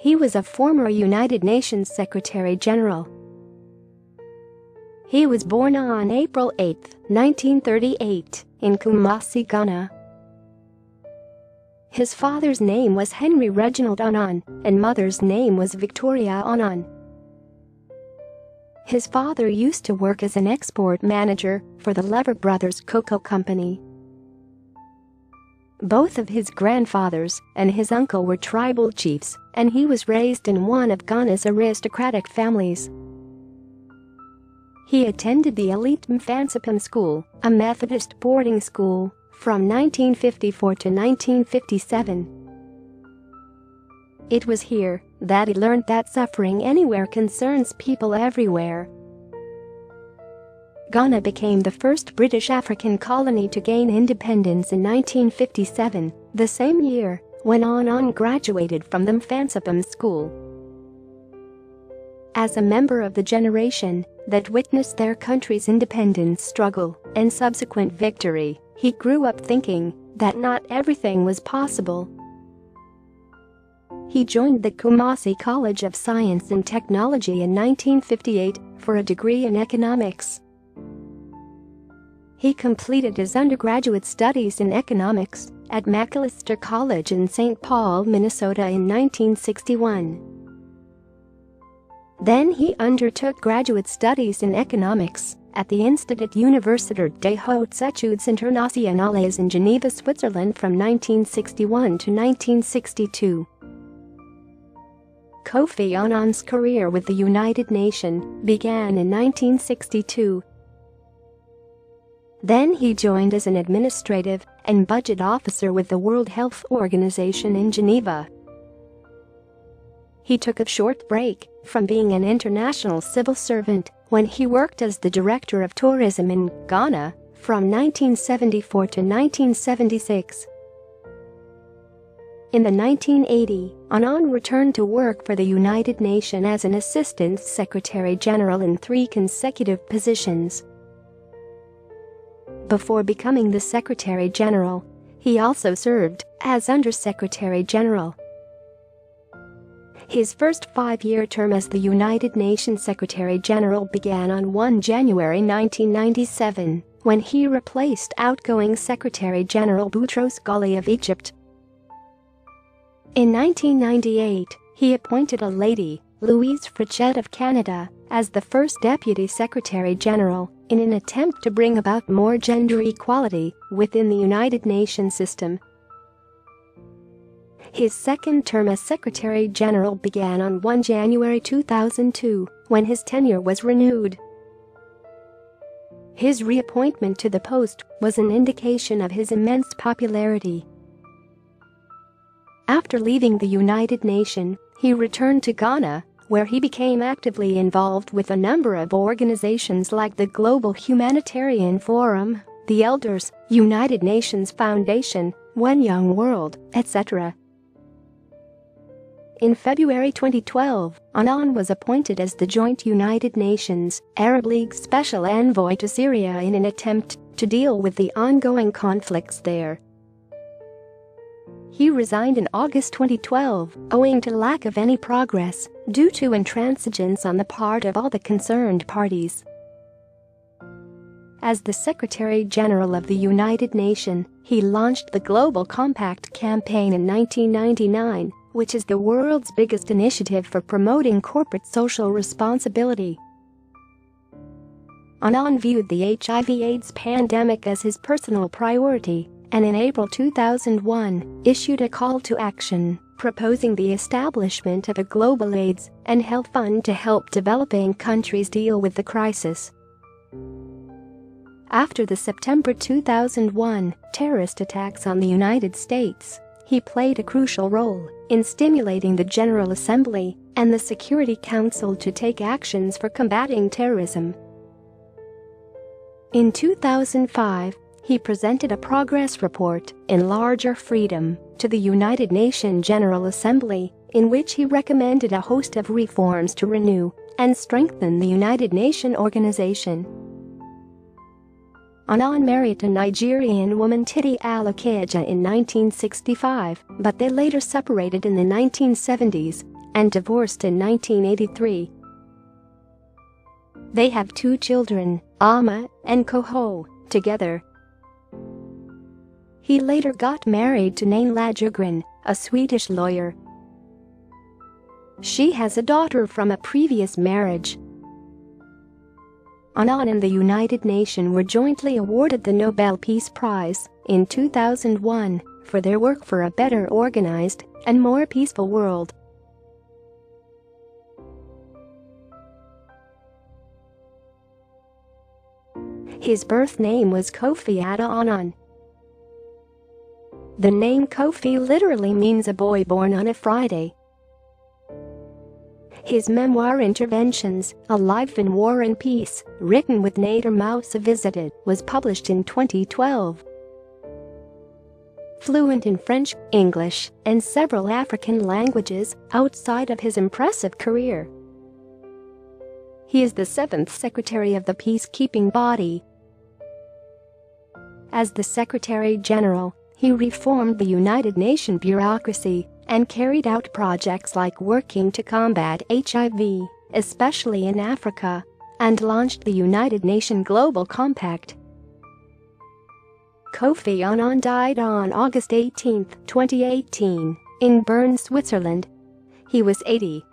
He was a former United Nations Secretary General. He was born on April 8, 1938, in Kumasi, Ghana. His father's name was Henry Reginald Annan, and mother's name was Victoria Annan. His father used to work as an export manager for the Lever Brothers Cocoa Company. Both of his grandfathers and his uncle were tribal chiefs, and he was raised in one of Ghana's aristocratic families. He attended the elite Mfansipim School, a Methodist boarding school, from 1954 to 1957. It was here that he learned that suffering anywhere concerns people everywhere. Ghana became the first British African colony to gain independence in 1957, the same year when Annan graduated from the Mfansipim School. As a member of the generation that witnessed their country's independence struggle and subsequent victory, he grew up thinking that not everything was possible. He joined the Kumasi College of Science and Technology in 1958 for a degree in economics. He completed his undergraduate studies in economics at Macalester College in St. Paul, Minnesota in 1961. Then he undertook graduate studies in economics at the Institut Universitaire des Hautes Études Internationales in Geneva, Switzerland from 1961 to 1962. Kofi Annan's career with the United Nations began in 1962. Then he joined as an administrative and budget officer with the World Health Organization in Geneva. He took a short break from being an international civil servant when he worked as the director of tourism in Ghana from 1974 to 1976. In the 1980s, Annan returned to work for the United Nations as an assistant secretary general in 3 consecutive positions. Before becoming the Secretary General, he also served as Under-Secretary General. His first 5-year term as the United Nations Secretary General began on 1 January 1997, when he replaced outgoing Secretary General Boutros Ghali of Egypt. In 1998, he appointed a lady, Louise Frechette of Canada, as the first Deputy Secretary General in an attempt to bring about more gender equality within the United Nations system. His second term as Secretary General began on 1 January 2002, when his tenure was renewed. His reappointment to the post was an indication of his immense popularity. After leaving the United Nations, he returned to Ghana, where he became actively involved with a number of organizations like the Global Humanitarian Forum, the Elders, United Nations Foundation, One Young World, etc. In February 2012, Annan was appointed as the joint United Nations Arab League Special Envoy to Syria in an attempt to deal with the ongoing conflicts there. He resigned in August 2012, owing to lack of any progress due to intransigence on the part of all the concerned parties. As the Secretary General of the United Nations, he launched the Global Compact campaign in 1999, which is the world's biggest initiative for promoting corporate social responsibility. Annan viewed the HIV/AIDS pandemic as his personal priority, and in April 2001 issued a call to action proposing the establishment of a global AIDS and health fund to help developing countries deal with the crisis. After the September 2001 terrorist attacks on the United States, he played a crucial role in stimulating the General Assembly and the Security Council to take actions for combating terrorism. In 2005, he presented a progress report, Enlarger Freedom, to the United Nations General Assembly, in which he recommended a host of reforms to renew and strengthen the United Nations organization. Annan married a Nigerian woman Titi Alokeja in 1965, but they later separated in the 1970s and divorced in 1983. They have 2 children, Amma and Koho, together. He later got married to Nane Lagergren, a Swedish lawyer. She has a daughter from a previous marriage. Annan and the United Nations were jointly awarded the Nobel Peace Prize in 2001 for their work for a better organized and more peaceful world. His birth name was Kofi Annan. The name Kofi literally means a boy born on a Friday. His memoir Interventions, A Life in War and Peace, written with Nader Moussa Visited, was published in 2012. Fluent in French, English, and several African languages outside of his impressive career. He is the 7th Secretary of the peacekeeping body. As the Secretary General, he reformed the United Nations bureaucracy and carried out projects like working to combat HIV, especially in Africa, and launched the United Nations Global Compact. Kofi Annan died on August 18, 2018, in Bern, Switzerland. He was 80.